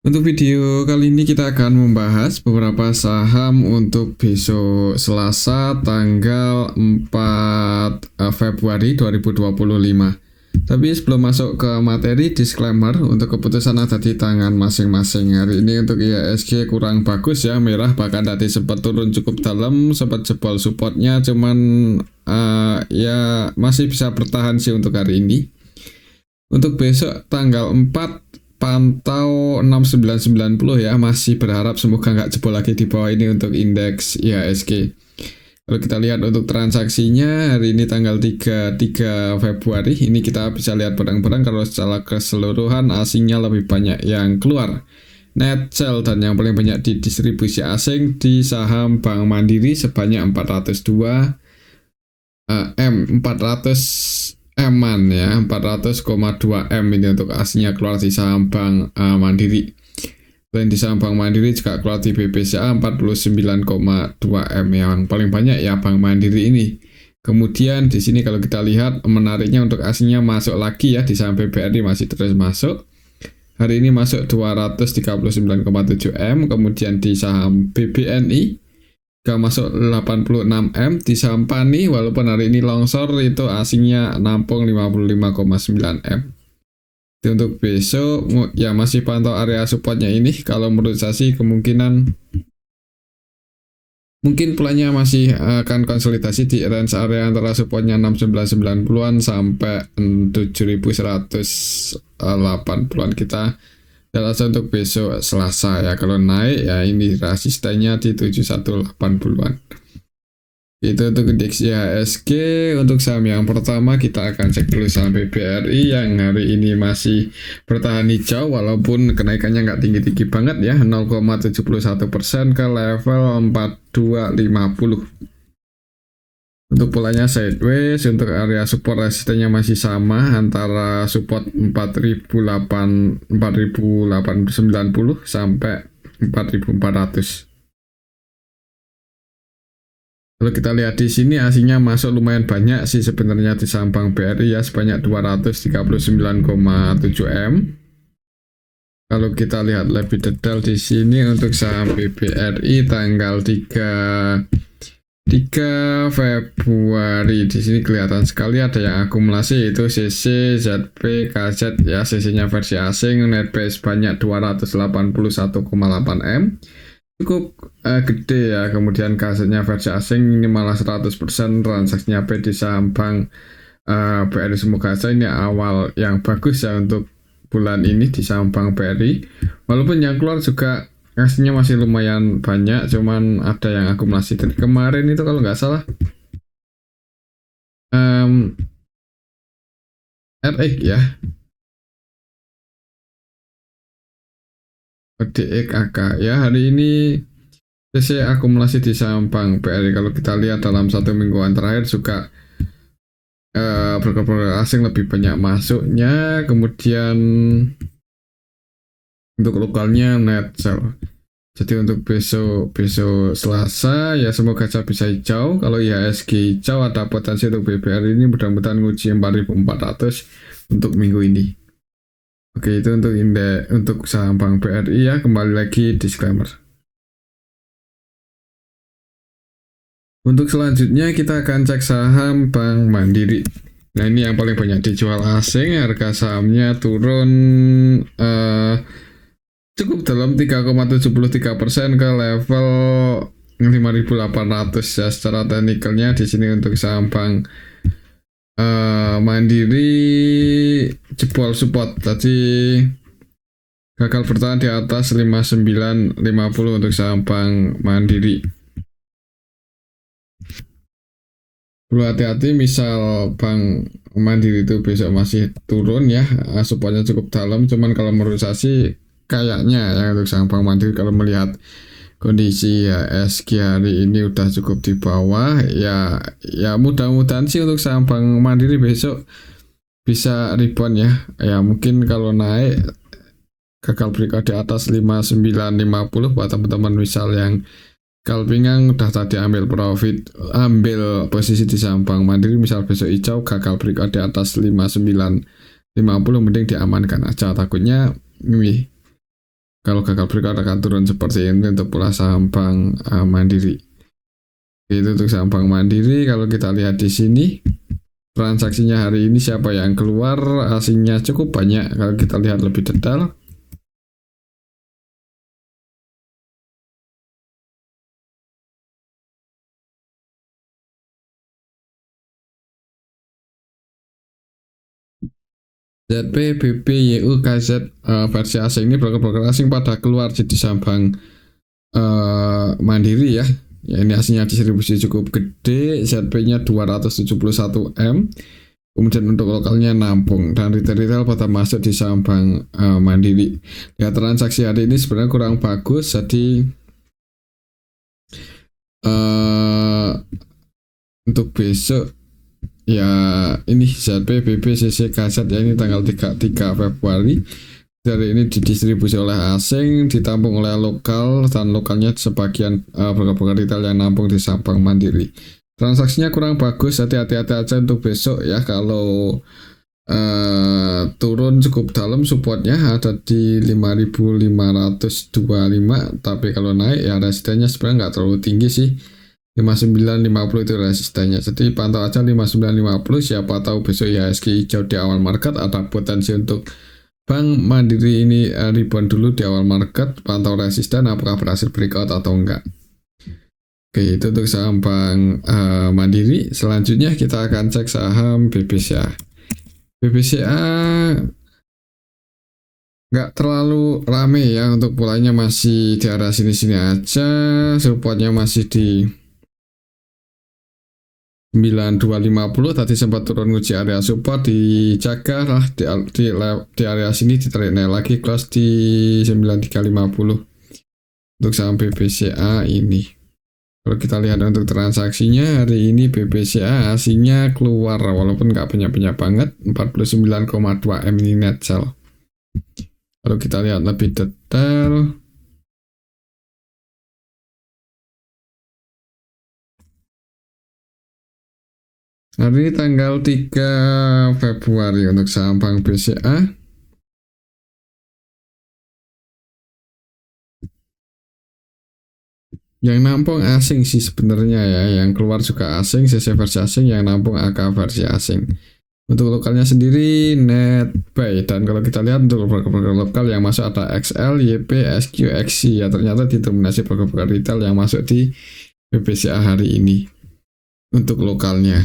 Untuk video kali ini kita akan membahas beberapa saham untuk besok Selasa tanggal 4 Februari 2025. Tapi sebelum masuk ke materi, disclaimer untuk keputusan ada di tangan masing-masing. Hari ini untuk IHSG kurang bagus ya, merah, bahkan tadi sempat turun cukup dalam, sempat jebol supportnya, cuman ya masih bisa bertahan sih untuk hari ini. Untuk besok tanggal 4 pantau 6990 ya, masih berharap semoga nggak jebol lagi di bawah ini untuk indeks IHSG. Kalau kita lihat untuk transaksinya hari ini tanggal 3 Februari ini kita bisa lihat barang-barang kalau secara keseluruhan asingnya lebih banyak yang keluar net sell, dan yang paling banyak di distribusi asing di saham Bank Mandiri sebanyak 402 M-an ya, 400,2 M ini untuk aslinya keluar di saham Bank Mandiri. Selain di saham Bank Mandiri juga keluar di BBCA 49,2 M, yang paling banyak ya Bank Mandiri ini. Kemudian di sini kalau kita lihat menariknya untuk aslinya masuk lagi ya, di saham BBRI masih terus masuk. Hari ini masuk 239,7 M, kemudian di saham BBNI masuk 86 M, di saham Pani walaupun hari ini longsor itu asingnya nampung 55,9 M. Jadi untuk besok ya masih pantau area supportnya ini. Kalau menurut saya sih kemungkinan mungkin polanya masih akan konsolidasi di range area antara supportnya 6990-an sampai 7180-an kita. Dan untuk besok Selasa ya, kalau naik ya ini resistennya di 7180-an. Itu untuk indeks IHSG. Untuk saham yang pertama kita akan cek dulu saham BBRI yang hari ini masih bertahan hijau walaupun kenaikannya nggak tinggi-tinggi banget ya, 0,71% ke level 4250. Untuk polanya sideways, untuk area support resistennya masih sama antara support 4890 sampai 4400. Kalau kita lihat di sini asingnya masuk lumayan banyak sih sebenarnya di saham Bank BRI ya, sebanyak 239,7 M. Kalau kita lihat lebih detail di sini untuk saham BBRI tanggal 3 Februari di sini kelihatan sekali ada yang akumulasi, yaitu CC, ZP, KZ ya, CC-nya versi asing, net base banyak 281,8 M. Cukup gede ya. Kemudian KZ-nya versi asing ini malah 100%, transaksinya P di saham Bank BRI. Semoga saja ini awal yang bagus ya untuk bulan ini di saham Bank BRI. Walaupun yang keluar juga aslinya masih lumayan banyak, cuman ada yang akumulasi dari kemarin itu kalau nggak salah RX ya, DXAK ya, hari ini CC akumulasi di saham Bank BRI. Kalau kita lihat dalam satu mingguan terakhir juga broker-broker asing lebih banyak masuknya. Kemudian untuk lokalnya net sell. Jadi untuk besok Selasa ya semoga saja bisa hijau. Kalau IHSG hijau ada potensi untuk BBRI ini mudah-mudahan nguji 4400 untuk minggu ini. Oke, itu untuk indeks untuk saham Bank BRI ya. Kembali lagi disclaimer. Untuk selanjutnya kita akan cek saham Bank Mandiri. Nah ini yang paling banyak dijual asing, harga sahamnya turun cukup dalam 3,73% ke level 5.800 ya. Secara teknikalnya di sini untuk saham Bank Mandiri jebol support tadi, gagal bertahan di atas 5950 untuk saham Bank Mandiri. Perlu hati-hati misal Bank Mandiri itu besok masih turun ya, supportnya cukup dalam. Cuman kalau menurut saya sih kayaknya ya untuk saham Bank Mandiri kalau melihat kondisi ya SG hari ini udah cukup di bawah ya, mudah-mudahan sih untuk saham Bank Mandiri besok bisa rebound ya. Ya mungkin kalau naik gagal breakout di atas 5950 buat teman-teman misal yang kalpingan udah tadi ambil profit, ambil posisi di saham Bank Mandiri, misal besok hijau gagal breakout di atas 5950 mending diamankan aja, takutnya Kalau gagal breakout akan turun seperti ini untuk pola saham Bank Mandiri. Itu untuk saham Bank Mandiri. Kalau kita lihat di sini transaksinya hari ini siapa yang keluar, asingnya cukup banyak. Kalau kita lihat lebih detail, ZP, BP, YU, KZ versi asing ini broker-broker asing pada keluar jadi saham Bank Mandiri ya. Ya ini aslinya distribusi cukup gede, ZP-nya 271 M. Kemudian untuk lokalnya nampung dan retail pada masuk di saham Bank Mandiri. Ya transaksi hari ini sebenarnya kurang bagus, jadi untuk besok ya ini ZP, BP, CC, KZ ya ini tanggal 3 Februari. Dari ini didistribusi oleh asing, ditampung oleh lokal, dan lokalnya sebagian broker-broker retail yang nampung di saham Bank Mandiri. Transaksinya kurang bagus, hati-hati aja untuk besok ya. Kalau turun cukup dalam, supportnya ada di 5.525, tapi kalau naik ya resistennya sebenarnya nggak terlalu tinggi sih, 5950 itu resistennya. Jadi pantau aja 5950, siapa tahu besok IHSG hijau di awal market, ada potensi untuk Bank Mandiri ini rebound dulu di awal market, pantau resisten apakah berhasil breakout atau enggak. Oke, itu untuk saham Bank Mandiri. Selanjutnya kita akan cek saham BBCA. BBCA nggak terlalu rame ya, untuk polanya masih di arah sini-sini aja, supportnya masih di 9250, tadi sempat turun uji area support, dijaga lah di area sini, ditarik naik lagi, close di 9350 untuk saham BBCA ini. Kalau kita lihat untuk transaksinya hari ini, BBCA aslinya keluar walaupun nggak banyak-banyak banget, 49,2 M ini net sell. Kalau kita lihat lebih detail, hari ini tanggal 3 Februari untuk saham Bank BCA. Yang nampung asing sih sebenarnya ya, yang keluar juga asing, CC versi asing, yang nampung AK versi asing. Untuk lokalnya sendiri net buy, dan kalau kita lihat untuk broker-broker lokal yang masuk ada XL, YP, SQ, XC ya, ternyata didominasi broker-broker retail yang masuk di BBCA hari ini. Untuk lokalnya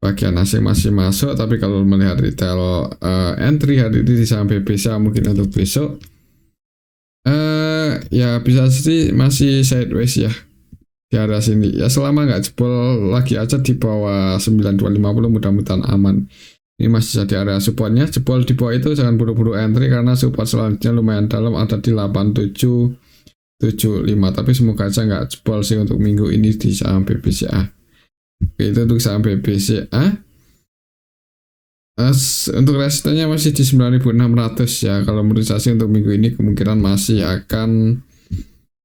bagian asing masih masuk, tapi kalau melihat retail entry hari ini di saham BBCA mungkin untuk besok ya bisa sih masih sideways ya di area sini ya, selama nggak jebol lagi aja di bawah 9250, mudah-mudahan aman. Ini masih jadi area supportnya, jebol di bawah itu jangan buru-buru entry karena support selanjutnya lumayan dalam, ada di 8775, tapi semoga aja nggak jebol sih untuk minggu ini di saham BBCA. Itu untuk saham BBCA. Untuk resistennya masih di 9600 ya. Kalau menurut saya sih untuk minggu ini kemungkinan masih akan,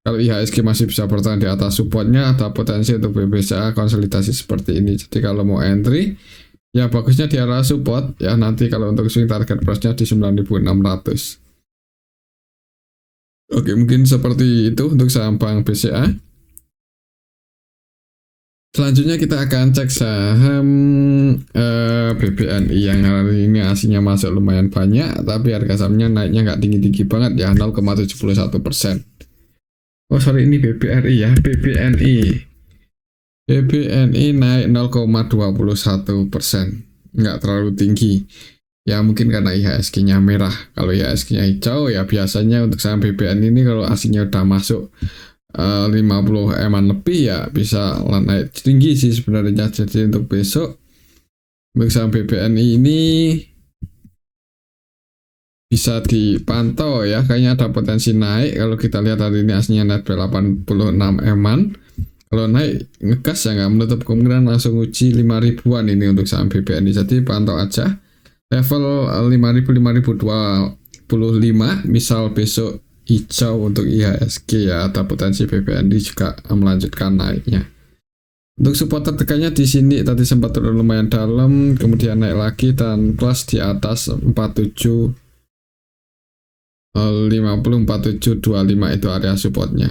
kalau IHSG masih bisa bertahan di atas supportnya, ada potensi untuk BBCA konsolidasi seperti ini. Jadi kalau mau entry ya bagusnya di area support ya, nanti kalau untuk swing target price-nya di 9600. Oke, mungkin seperti itu untuk saham Bank BCA. Selanjutnya kita akan cek saham BBNI yang hari ini aslinya masuk lumayan banyak, tapi harga sahamnya naiknya nggak tinggi-tinggi banget ya, 0,71%. Oh sorry, ini BBRI ya, BBNI naik 0,21%, nggak terlalu tinggi ya, mungkin karena IHSG-nya merah. Kalau IHSG-nya hijau ya biasanya untuk saham BBNI ini kalau aslinya udah masuk 50 eman lebih ya bisa naik tinggi sih sebenarnya. Jadi untuk besok untuk saham BBNI ini bisa dipantau ya, kayaknya ada potensi naik. Kalau kita lihat hari ini aslinya net 86 eman, kalau naik ngegas ya nggak menutup kemungkinan langsung uji 5.000-an ini untuk saham BBNI. Jadi pantau aja level 5.000-5.025, misal besok hijau untuk IHSG ya, ada potensi BBNI juga melanjutkan naiknya. Untuk support tertekannya di sini tadi sempat turun lumayan dalam, kemudian naik lagi dan close di atas 504725 itu area supportnya.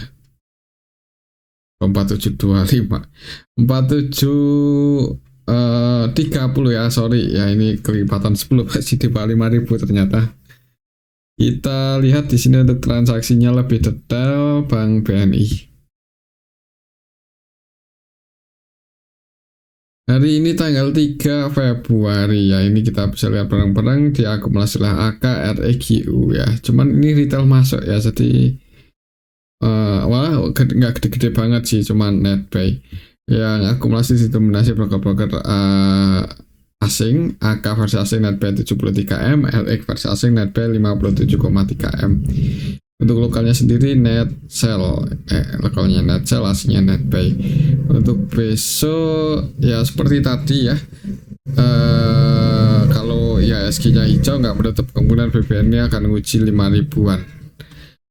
4725 4730 ya, sorry ya, ini kelipatan 10 masih di bawah 5000 ternyata. Kita lihat di sini untuk transaksinya lebih detail Bank BNI. Hari ini tanggal 3 Februari ya, ini kita bisa lihat bareng-bareng diakumulasi oleh AKREGU ya. Cuman ini retail masuk ya, jadi wah nggak gede-gede banget sih, cuman netbuy yang akumulasi didominasi broker-broker asing. AK versi asing netbuy 73M, LX versi asing netbuy 57,3M. Untuk lokalnya sendiri net sell, lokalnya net sell, aslinya netbuy. Untuk besok ya seperti tadi ya, kalau IHSG-nya hijau nggak menutup kemungkinan BBN-nya akan uji 5.000-an.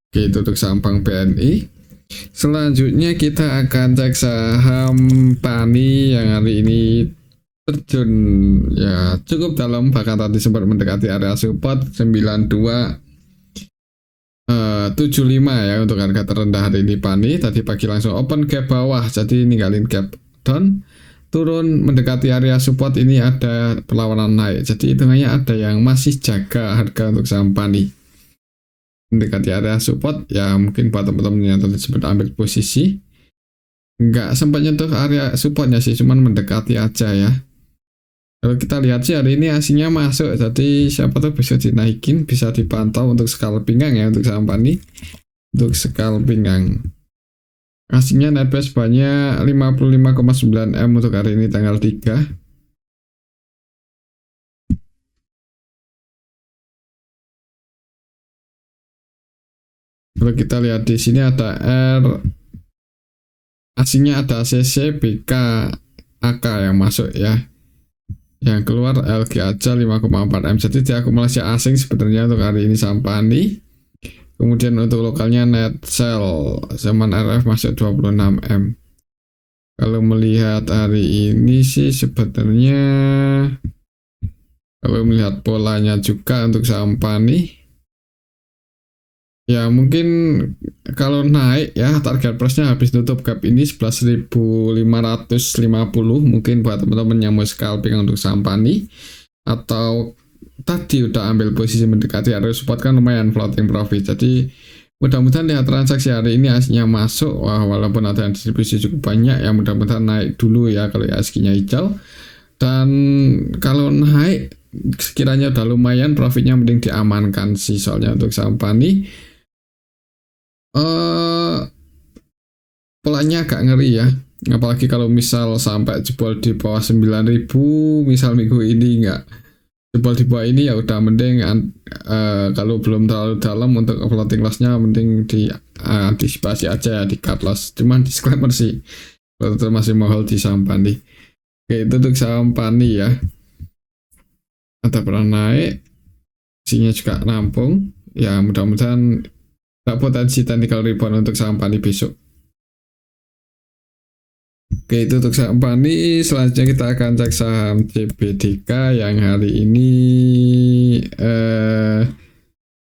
Oke, itu untuk saham Bank BNI. Selanjutnya kita akan cek saham Tani yang hari ini terjun ya cukup dalam, bahkan tadi sempat mendekati area support 9275 ya untuk harga terendah hari ini. Pani tadi pagi langsung open gap bawah, jadi ninggalin gap down, turun mendekati area support. Ini ada perlawanan naik, jadi hitungannya ada yang masih jaga harga untuk saham Pani mendekati area support ya. Mungkin buat teman-teman yang tadi sempat ambil posisi nggak sempat nyentuh area supportnya sih, cuman mendekati aja ya. Kalau kita lihat sih hari ini aslinya masuk, jadi siapa tahu bisa dinaikin, bisa dipantau untuk scalping ya untuk saham Pani. Untuk scalping aslinya netbuy banyak 55,9M untuk hari ini tanggal 3. Kalau kita lihat di sini ada R, aslinya ada ACC, BK, AK yang masuk ya. Yang keluar LG aja 5,4M, jadi diakumulasi asing sebenarnya untuk hari ini saham Pani. Kemudian untuk lokalnya net sell zaman RF masuk 26M. Kalau melihat hari ini sih sebenarnya, kalau melihat polanya juga untuk saham Pani ya, mungkin kalau naik ya target price-nya habis tutup gap ini 11.550, mungkin buat teman-teman yang mau scalping untuk saham Pani atau tadi udah ambil posisi mendekati area support kan lumayan floating profit. Jadi mudah-mudahan lihat transaksi hari ini aslinya masuk. Wah, walaupun ada yang distribusi cukup banyak ya, mudah-mudahan naik dulu ya kalau aslinya hijau. Dan kalau naik sekiranya udah lumayan profitnya, mending diamankan sih, soalnya untuk saham Pani polanya agak ngeri ya, apalagi kalau misal sampai jebol di bawah 9.000, misal minggu ini nggak jebol di bawah ini ya udah mending kalau belum terlalu dalam untuk floating loss-nya mending di antisipasi aja ya, di cut loss. Cuman disclaimer sih kalau masih mahal di saham Pani. Oke, itu untuk saham Pani ya, ada pernah naik, isinya juga rampung ya, mudah-mudahan tak potensi technical rebound untuk saham Pani besok. Oke, itu untuk saham Pani. Selanjutnya kita akan cek saham CBDK yang hari ini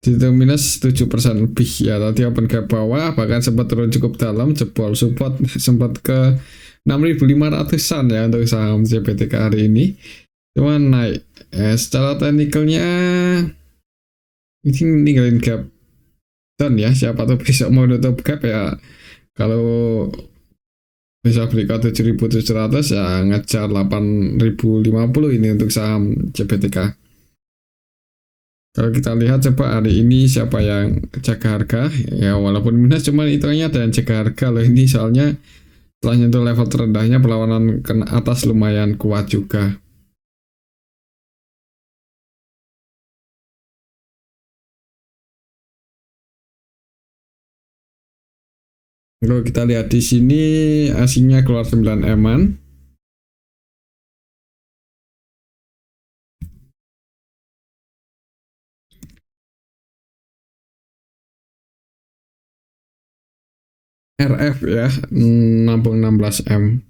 itu minus 7% lebih ya. Tadi open gap bawah, bahkan sempat turun cukup dalam, jebol support sempat ke 6.500-an ya untuk saham CBDK hari ini. Cuman naik. Secara teknikalnya ini ninggalin gap down ya. Siapa tuh besok mau tutup gap ya. Kalau bisa beli ke 7.700 ya ngejar 8.050 ini untuk saham CBTK. Kalau kita lihat coba hari ini siapa yang jaga harga ya, walaupun minus cuman hitungannya ada yang jaga harga loh ini, soalnya setelah nyentuh level terendahnya perlawanan ke atas lumayan kuat juga. Kalau kita lihat di sini asingnya keluar 9M-an. RF ya, nampung 16M.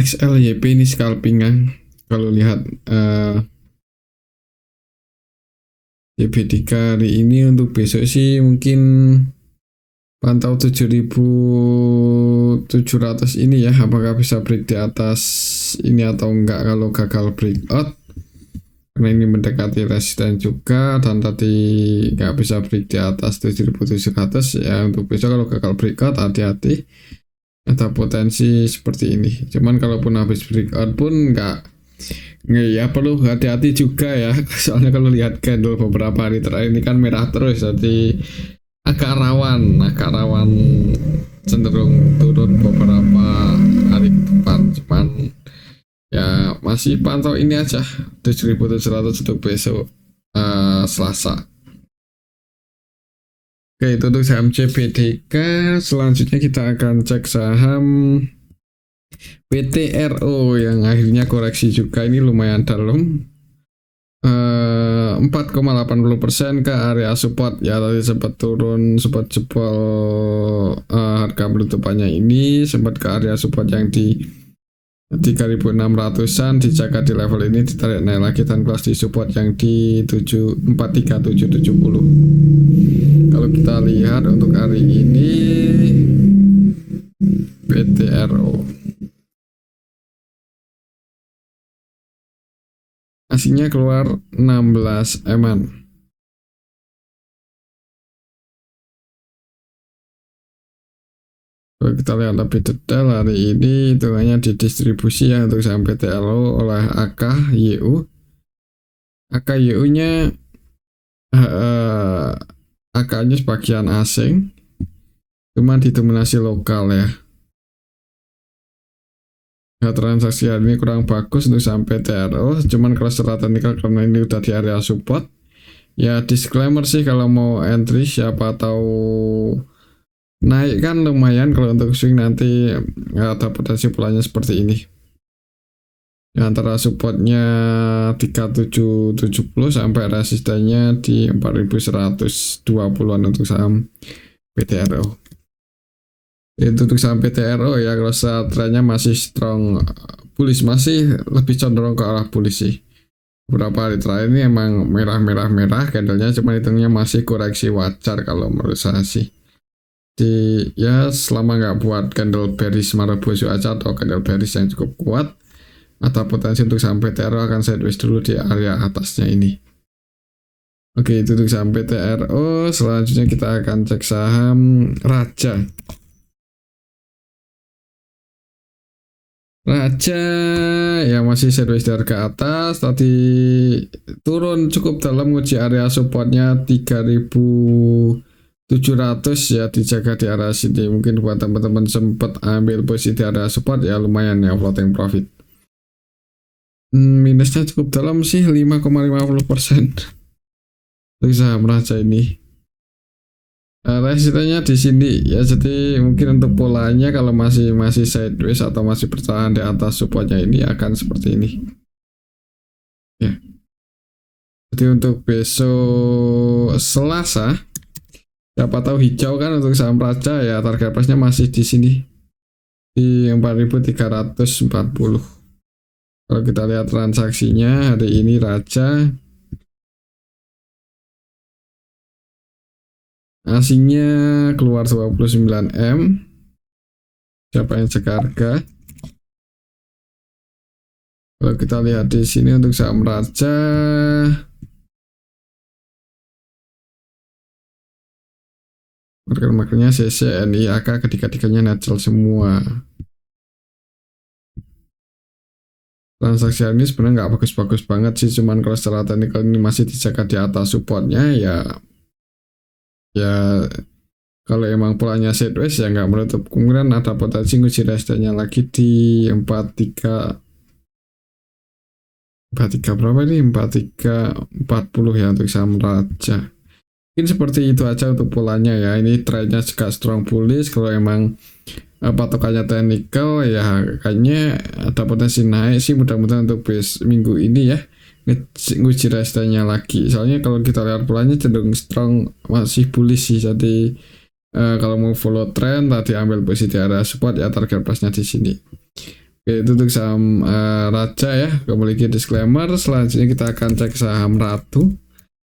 XLYP ini scalpingan. Kalau lihat YB3 hari ini, untuk besok sih mungkin pantau 7.700 ini ya, apakah bisa break di atas ini atau enggak. Kalau gagal breakout, karena ini mendekati resisten juga, dan tadi nggak bisa break di atas 7.700 ya, untuk besok kalau gagal breakout hati-hati, ada potensi seperti ini. Cuman kalaupun habis breakout pun nggak ya, perlu hati-hati juga ya. Soalnya kalau lihat candle beberapa hari terakhir ini kan merah terus, jadi agak rawan cenderung turun beberapa hari ke depan. Cuman ya masih pantau ini aja 7.700 untuk besok Selasa. Oke, itu untuk saham CBDK. Selanjutnya kita akan cek saham PTRO yang akhirnya koreksi juga, ini lumayan dalam, 4,80% ke area support ya. Tadi sempat turun, sempat jebol harga penutupannya ini, sempat ke area support yang di 3.600-an, dijaga di level ini, ditarik naik lagi dan close di support yang di 43770. Kalau kita lihat untuk hari ini PTRO aslinya keluar 16 eman. Kalau kita lihat lebih detail, hari ini hitungannya didistribusi ya untuk saham PTLO oleh AKYU. AKYU-nya AK-nya sebagian asing, cuma didominasi lokal ya. Nah, transaksi hari ini kurang bagus untuk saham PTRO, cuman kalau secara teknikal karena ini udah di area support ya, disclaimer sih kalau mau entry siapa tahu naik kan lumayan. Kalau untuk swing nanti ada potensi polanya seperti ini ya, antara supportnya 3770 sampai resistennya di 4120-an untuk saham PTRO. Itu untuk saham PTRO ya. Kalau trennya masih strong bullish, masih lebih condong ke arah bullish sih. Beberapa hari terakhir ini emang merah candlenya, cuma hitungnya masih koreksi wajar kalau menurut saya sih. Ya selama nggak buat candle bearish Marubozu aja atau candle bearish yang cukup kuat, ada potensi untuk saham PTRO akan sideways dulu di area atasnya ini. Oke, itu untuk saham PTRO. Selanjutnya kita akan cek saham Raja. Raja ya masih sideways dari ke atas, tadi turun cukup dalam, uji area supportnya 3.700 ya, dijaga di area sini. Mungkin buat teman-teman sempat ambil posisi di area support ya, lumayan ya floating profit. Minusnya cukup dalam sih, 5,50% untuk saham Raja ini. Resistennya di sini ya, jadi mungkin untuk polanya kalau masih sideways atau masih bertahan di atas supportnya ini akan seperti ini ya. Jadi untuk besok Selasa siapa tahu hijau kan untuk saham Raja ya, target price-nya masih di sini di 4.340. Kalau kita lihat transaksinya hari ini Raja asingnya keluar 29M. Siapa yang cek harga? Kalau kita lihat di sini untuk saham Raja, market-marketnya CC, NI, AK, ketiga-tiganya natural semua. Transaksi ini sebenarnya nggak bagus-bagus banget sih, cuman kalau secara teknikal ini masih dijaga di atas supportnya ya. Kalau emang polanya sideways ya nggak menutup kemungkinan ada potensi nguji resistennya lagi di 43 berapa ini, 4340 ya untuk saham Raja. Mungkin seperti itu aja untuk polanya ya. Ini trennya juga strong bullish. Kalau emang patokannya teknikal ya kayaknya ada potensi naik sih, mudah-mudahan untuk minggu ini ya, nguji resistennya lagi. Soalnya kalau kita lihat polanya cenderung strong, masih bullish sih. Jadi kalau mau follow trend tadi ambil posisi di area support ya, target price-nya di sini. Oke, itu untuk saham Raja ya. Kembali ke disclaimer. Selanjutnya kita akan cek saham Ratu,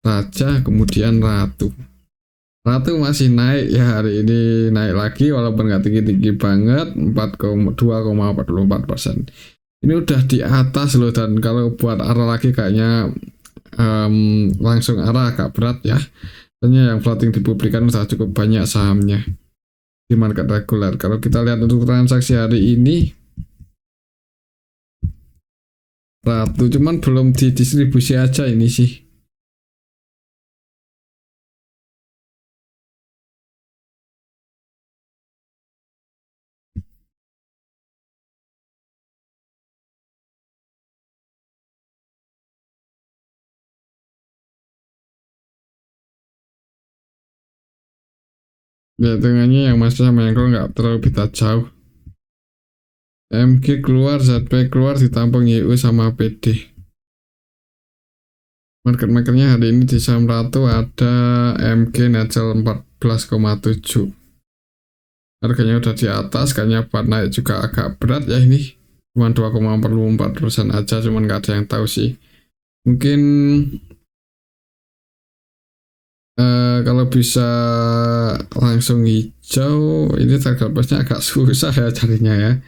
Raja, kemudian Ratu. Ratu masih naik ya, hari ini naik lagi walaupun nggak tinggi-tinggi banget, 2,44%. Ini udah di atas loh, dan kalau buat arah lagi kayaknya langsung arah agak berat ya. Soalnya yang floating di publikan udah cukup banyak sahamnya di market reguler. Kalau kita lihat untuk transaksi hari ini, Ratu cuman belum didistribusi aja ini sih. Ya, tengahnya yang masih sama yang kalau nggak terlalu beda jauh. MG keluar, ZP keluar, ditampung YU sama PD. Market makernya hari ini di saham Ratu ada MG Netzel 14,7. Harganya udah di atas, kayaknya buat naik juga agak berat ya ini. Cuma 2,44% aja, cuman nggak ada yang tahu sih. Mungkin kalau bisa langsung hijau, ini target price-nya agak susah ya carinya ya.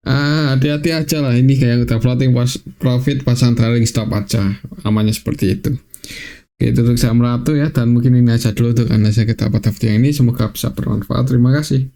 Hati-hati aja lah, ini kayak udah floating profit pasang trailing stop aja, amannya seperti itu. Oke, itu untuk saham Ratu ya, dan mungkin ini aja dulu untuk analisa kita pada video ini. Semoga bisa bermanfaat. Terima kasih.